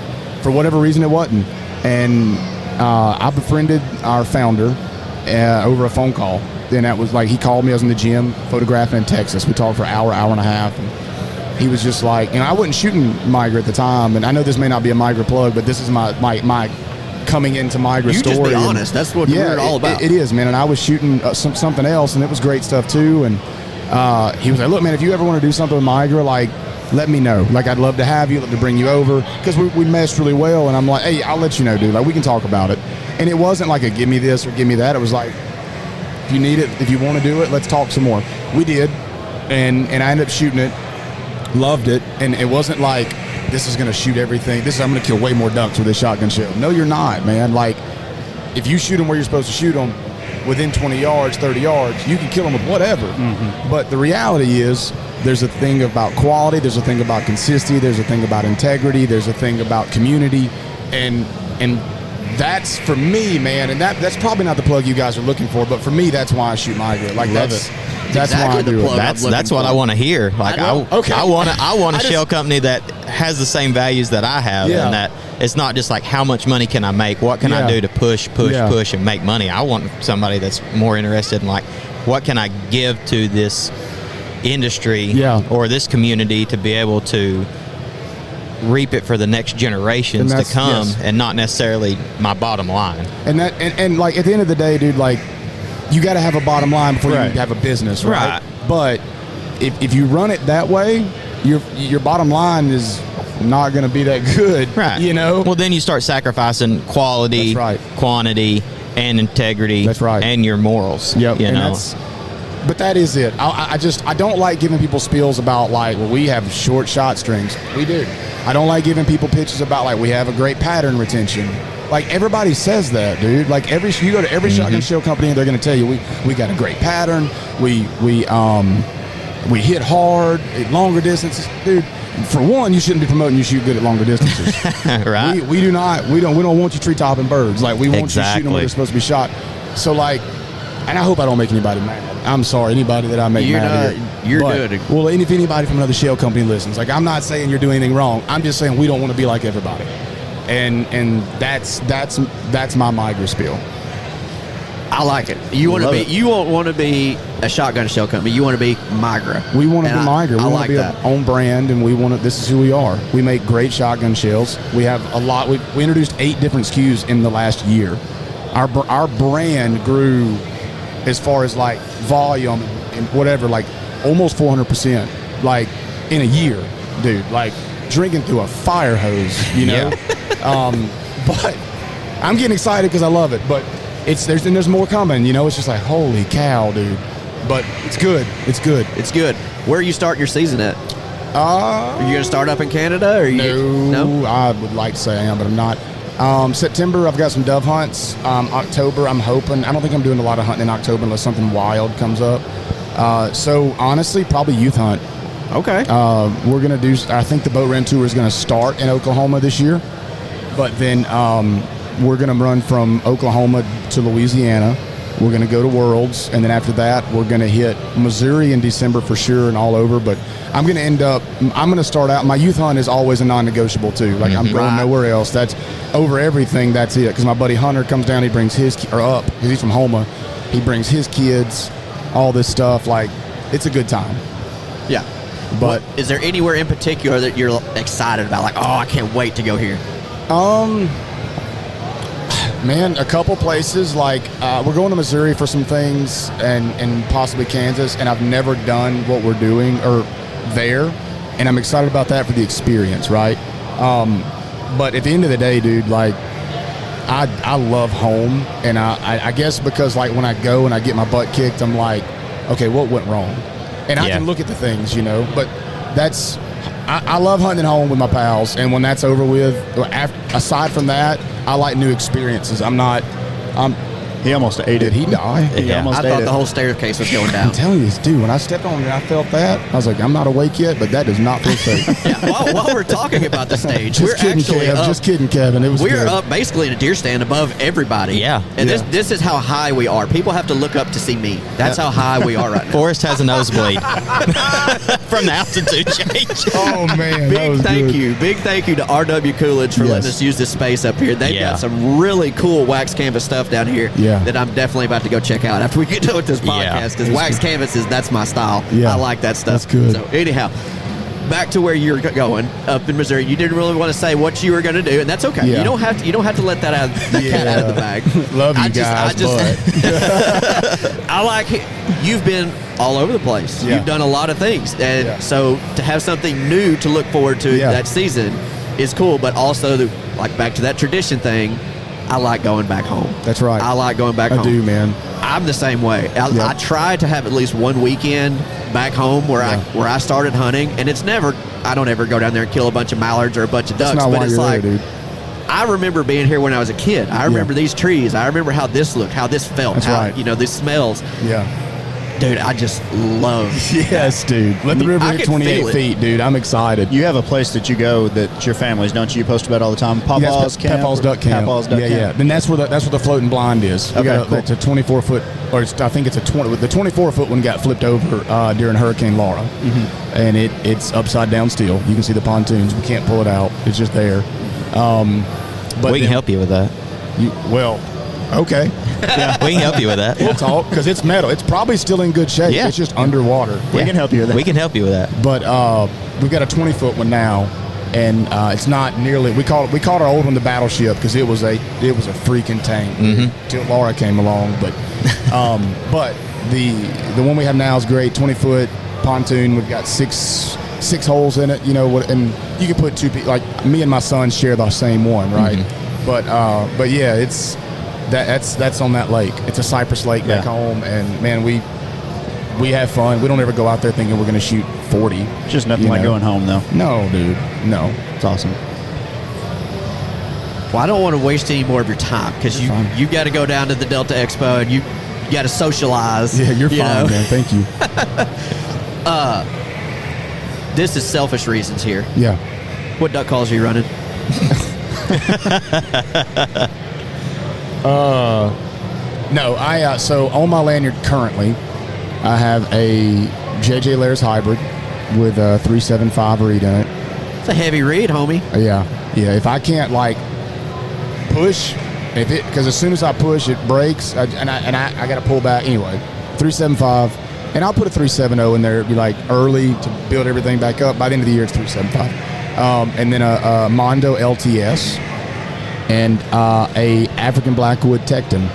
for whatever reason it wasn't. And I befriended our founder over a phone call. Then that was like, he called me. I was in the gym photographing in Texas. We talked for an hour and a half. And he was just like, I wasn't shooting Migra at the time. And I know this may not be a Migra plug, but this is my coming into Migra story. You just be honest. That's what we're all about. It is, man. And I was shooting something else, and it was great stuff too. And he was like, look, man, if you ever want to do something with Migra, like, let me know. Like, I'd love to have you, love to bring you over, because we meshed really well. And I'm like, hey, I'll let you know, dude. Like, we can talk about it. And it wasn't like a give me this or give me that. It was like, if you need it, if you want to do it, let's talk some more. We did, and I ended up shooting it. Loved it. And it wasn't like, this is going to shoot everything. I'm going to kill way more ducks with this shotgun shell. No, you're not, man. Like, if you shoot them where you're supposed to shoot them, within 20 yards, 30 yards, you can kill them with whatever. Mm-hmm. But the reality is, there's a thing about quality, there's a thing about consistency, there's a thing about integrity, there's a thing about community, and that's for me, man. And that's probably not the plug you guys are looking for, but for me, that's why I shoot Migra. Like, that's exactly why I do it. That's what I want to hear. Like, I want a shell company that has the same values that I have, and that It's not just like how much money can I make? What can I do to push and make money? I want somebody that's more interested in like what can I give to this industry or this community to be able to reap it for the next generations to come, and not necessarily my bottom line. And that and like at the end of the day, dude, like you got to have a bottom line before you have a business, right? But if you run it that way, your bottom line is not going to be that good, right? You know. Well, then you start sacrificing quality, quantity, and integrity. That's right. And your morals. Yep. You know. But that is it. I don't like giving people spiels about like, well, we have short shot strings. We do. I don't like giving people pitches about like we have a great pattern retention. Like everybody says that, dude. Like you go to every shotgun shell company and they're going to tell you we got a great pattern. We hit hard at longer distances, dude. For one, you shouldn't be promoting you shoot good at longer distances. Right. We don't want you tree topping birds. Like we want you shooting them where they're supposed to be shot. So like, and I hope I don't make anybody mad. I'm sorry, anybody that I make mad here. You're doing it. Well, and if anybody from another shell company listens, like I'm not saying you're doing anything wrong. I'm just saying we don't want to be like everybody. And that's my migra spiel. I like it. You won't want to be a shotgun shell company. You want to be migra. We want to be migra. We want to be that. our own brand, and this is who we are. We make great shotgun shells. We have a lot. We introduced 8 different SKUs in the last year. Our brand grew as far as like volume and whatever, like almost 400%, like in a year, dude. Like drinking through a fire hose, you know. But I'm getting excited because I love it. But there's more coming, you know. It's just like holy cow, dude. But it's good. It's good. It's good. Where are you starting your season at? Are you gonna start up in Canada? Or no, I would like to say I am, but I'm not. September, I've got some dove hunts. October, I'm hoping. I don't think I'm doing a lot of hunting in October unless something wild comes up. So honestly, probably youth hunt. Okay. We're gonna do. I think the boat rent tour is gonna start in Oklahoma this year, but then we're gonna run from Oklahoma to Louisiana. We're gonna go to Worlds, and then after that, we're gonna hit Missouri in December for sure and all over. But I'm gonna start out. My youth hunt is always a non-negotiable too. Like I'm going nowhere else. That's over everything. That's it. Because my buddy Hunter comes down. He brings his because he's from Houma. He brings his kids. All this stuff. Like it's a good time. Yeah. But is there anywhere in particular that you're excited about? Like, oh, I can't wait to go here. Man, a couple places. Like we're going to Missouri for some things, and possibly Kansas. And I've never done what we're doing or there, and I'm excited about that for the experience, right? But at the end of the day, dude, like I love home, and I guess because like when I go and I get my butt kicked, I'm like, okay, what went wrong? And I can look at the things, you know. But I love hunting home with my pals, and when that's over with, aside from that, I like new experiences. He almost ate it. Did he die? I thought the whole staircase was going down. I'm telling you, dude, when I stepped on it and I felt that, I was like, I'm not awake yet, but that does not feel safe. While we're talking about the stage, just kidding, Kevin. It was we're up basically in a deer stand above everybody. Yeah. And this is how high we are. People have to look up to see me. That's how high we are right now. Forrest has a nosebleed from the altitude change. Oh, man. Big thank you to RW Coolidge for letting us use this space up here. They've got some really cool wax canvas stuff down here. That I'm definitely about to go check out after we get done with this podcast, because wax canvases, that's my style. I like that stuff. That's good. So anyhow, back to where you're going up in Missouri. You didn't really want to say what you were going to do, and that's okay. You don't have to let that cat out of the bag. Love you guys. I like it. You've been all over the place. You've done a lot of things, and so to have something new to look forward to that season is cool. But also, like back to that tradition thing, I like going back home. That's right. I like going back home. I do, man. I'm the same way. I try to have at least one weekend back home where I started hunting, and I don't ever go down there and kill a bunch of mallards or a bunch of ducks. That's not why it's you're like, there, dude. I remember being here when I was a kid. I remember these trees. I remember how this looked, how this felt, these smells. Yeah. Dude, I just love Yes, dude. Let the river hit 28 feet, dude. I'm excited. You have a place that you go that your families, don't you? post about all the time. Pawpaw's Duck Camp. Yeah. Then that's where the floating blind is. It's a 24-foot, or I think it's a 20. The 24-foot one got flipped over during Hurricane Laura, and it's upside down still. You can see the pontoons. We can't pull it out. It's just there. But We can help you with that. Okay. Yeah, we can help you with that. We'll talk because it's metal. It's probably still in good shape. Yeah. It's just underwater. We can help you with that. We can help you with that. But we've got a 20-foot one now, and it's not nearly. We called our old one the Battleship because it was a freaking tank till Laura came along. But but the one we have now is great. 20-foot pontoon. We've got six holes in it. You know what? And you can put two people. Like me and my son share the same one, right? But yeah, that's on that lake. It's a cypress lake back home, and man, we have fun. We don't ever go out there thinking we're going to shoot 40. Just nothing like going home, though. No, dude. No. It's awesome. Well, I don't want to waste any more of your time because you got to go down to the Delta Expo and you got to socialize. Yeah, you're fine, know? man. Thank you. This is selfish reasons here. Yeah. What duck calls are you running? No, so on my lanyard currently, I have a JJ Lairs hybrid with a 375 reed in it. It's a heavy read, homie. Yeah. If I can't like push, because as soon as I push, it breaks, I got to pull back anyway. 375, and I'll put a 370 in there. It'd be like early to build everything back up. By the end of the year, it's 375, and then a Mondo LTS and a African Blackwood Tecton.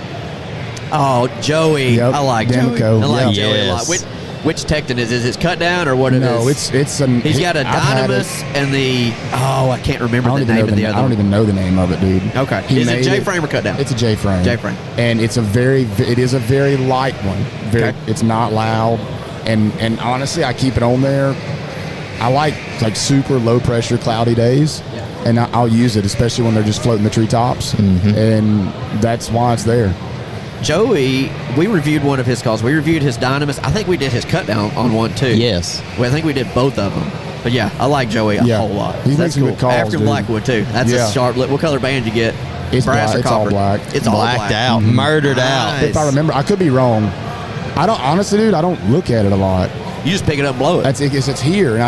Oh, Joey. Yep, I like Damico. Joey. I like Yeah. Joey a lot. Yes. Which Tecton is it cut down or what it is? No, it's an. He's got a I've had it. Dynamis and the I can't remember the name of the other I don't one. even know the name of it, dude. Okay. He Is it made J-frame or cut down? It's a J-frame. J-frame. And it is a very light one. Okay. It's not loud. And honestly, I keep it on there. I like super low pressure, cloudy days. Yeah. And I'll use it, especially when they're just floating the treetops. And that's why it's there. Joey, we reviewed one of his calls. We reviewed his Dynamis. I think we did his cut down on one too. Yes. Well, I think we did both of them. But yeah, I like Joey a whole lot. He That's makes some cool. good calls, African dude. Blackwood too. That's Yeah. a sharp lip. What color band you get? It's Brass black. or It's all copper? black. It's all Blacked black. out, murdered out. Nice. If I remember, I could be wrong. I don't honestly, dude. I don't look at it a lot. You just pick it up and blow it. It's here, and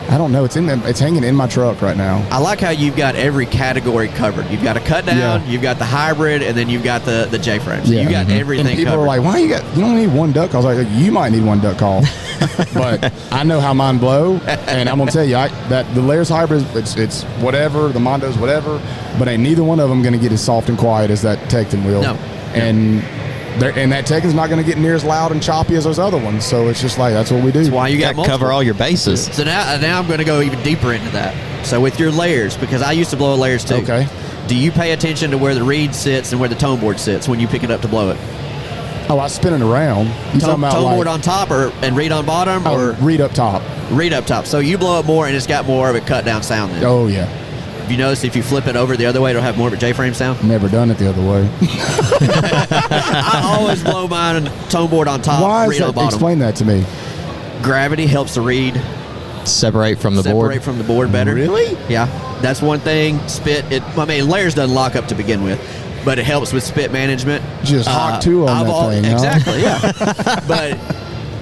I don't know. It's hanging in my truck right now. I like how you've got every category covered. You've got a cut down, Yeah. you've got the hybrid, and then you've got the J-frame. So Yeah. you got everything And people covered. are like, "Why you don't need one duck call?" I was like, "You might need one duck call," but I know how mine blow, and I'm gonna tell you that the Lairs hybrid, it's whatever, the Mondo's whatever, but ain't neither one of them gonna get as soft and quiet as that Tecton will. No. And that Tecton's not gonna get near as loud and choppy as those other ones. So it's just like that's what we do. That's why you got Got to cover multiple. all your bases. So now I'm going to go even deeper into that. So with your layers, because I used to blow layers too. Okay. Do you pay attention to where the reed sits and where the tone board sits when you pick it up to blow it? Oh, I spin it around. You talking about Tone board like, on top and reed on bottom, or reed up top? reed up top? So you blow it more and it's got more of a cut down sound then. Oh yeah. Have you noticed if you flip it over the other way, it'll have more of a J-frame sound? Never done it the other way. I always blow mine tone board on top, Why is reed on that? bottom. Explain that to me. Gravity helps the reed Separate from the separate board. from the board better. Really? Yeah, that's one thing. Layers doesn't lock up to begin with, but it helps with spit management. Just hawk two on that thing, huh? Exactly, yeah. But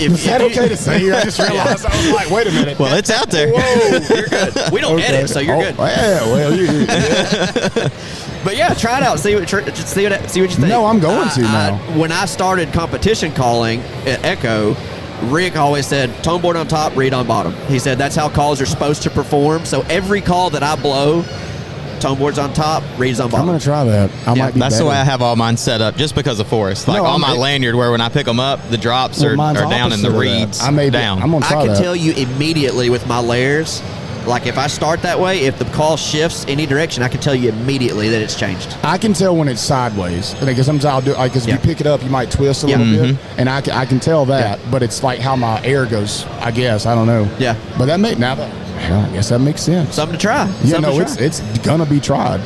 Is that okay to say? I just realized. I was like, wait a minute. Well, it's out there. Whoa, you're good. We don't edit, so you're good. Yeah, well, yeah. But yeah, try it out. See what you think. No, I'm going to now. When I started competition calling at Echo, Rick always said tone board on top, reed on bottom. He said that's how calls are supposed to perform. So every call that I blow, tone board's on top, reed's on I'm bottom. going to try that. I might be That's better. the way I have all mine set up, just because of Forrest. Like No, on my I'm- lanyard, where when I pick them up, the drops Well, are mine's down and the opposite of that. reeds I may be- down. I'm gonna I try can that. tell you immediately with my layers, like if I start that way, if the call shifts any direction, I can tell you immediately that it's changed. I can tell when it's sideways. Because sometimes I'll do because Yeah. if you pick it up, you might twist a Yeah. little bit, and I can tell that. But it's like how my air goes. I guess I don't know. Yeah. But I guess that makes sense. Something to try. Yeah, Something no, to try. it's gonna be tried.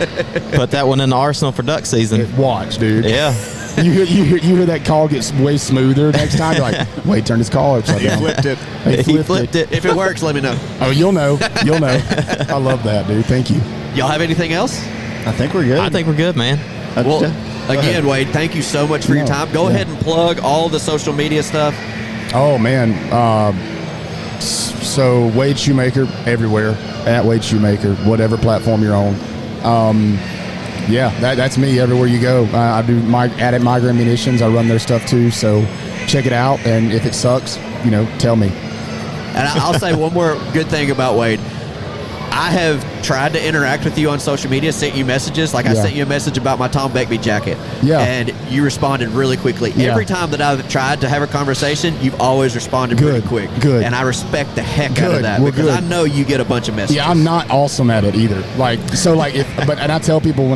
Put that one in the arsenal for duck season. Watch, dude. Yeah. You hear that call gets way smoother next time. You're like, wait, turn this call upside down. flipped it. He flipped it. If it works, let me know. Oh, you'll know. You'll know. I love that, dude. Thank you. Y'all have anything else? I think we're good. I think we're good, man. Well, Go again, ahead. Wade, thank you so much for your No, time. Go yeah. ahead and plug all the social media stuff. Oh man, So Wade Shoemaker everywhere, at Wade Shoemaker, whatever platform you're on. Yeah, that's me everywhere you go. I do at Migra Munitions. I run their stuff too. So check it out, and if it sucks, tell me. And I'll say one more good thing about Wade. I have tried to interact with you on social media, sent you messages. Like I sent you a message about my Tom Beckby jacket. Yeah. And you responded really quickly. Yeah. Every time that I've tried to have a conversation, you've always responded pretty quick. Good. And I respect the heck out of that Well, because good. I know you get a bunch of messages. Yeah, I'm not awesome at it either. And I tell people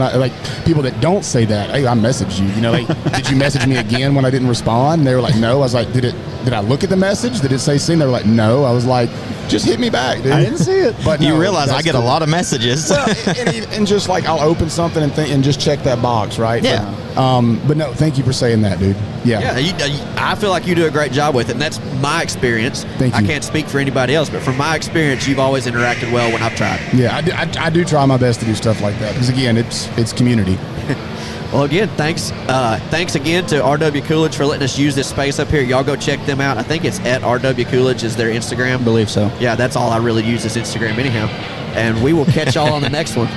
people that don't say that, hey, I messaged you. Did you message me again when I didn't respond? And they were like, no. I was like, did I look at the message? Did it say seen? They were like, no. I was like, just hit me back, dude. I didn't see it. But You no, realize I that's get cool. a lot of messages. Well, and just like I'll open something and just check that box, right? Yeah. But no, thank you for saying that, dude. Yeah. I feel like you do a great job with it, and that's my experience. Thank I you. can't speak for anybody else, but from my experience, you've always interacted well when I've tried. Yeah, I do try my best to do stuff like that because again, it's community. Well, again, thanks again to RW Coolidge for letting us use this space up here. Y'all go check them out. I think it's at RW Coolidge is their Instagram. I believe so. Yeah, that's all I really use is Instagram anyhow. And we will catch y'all on the next one.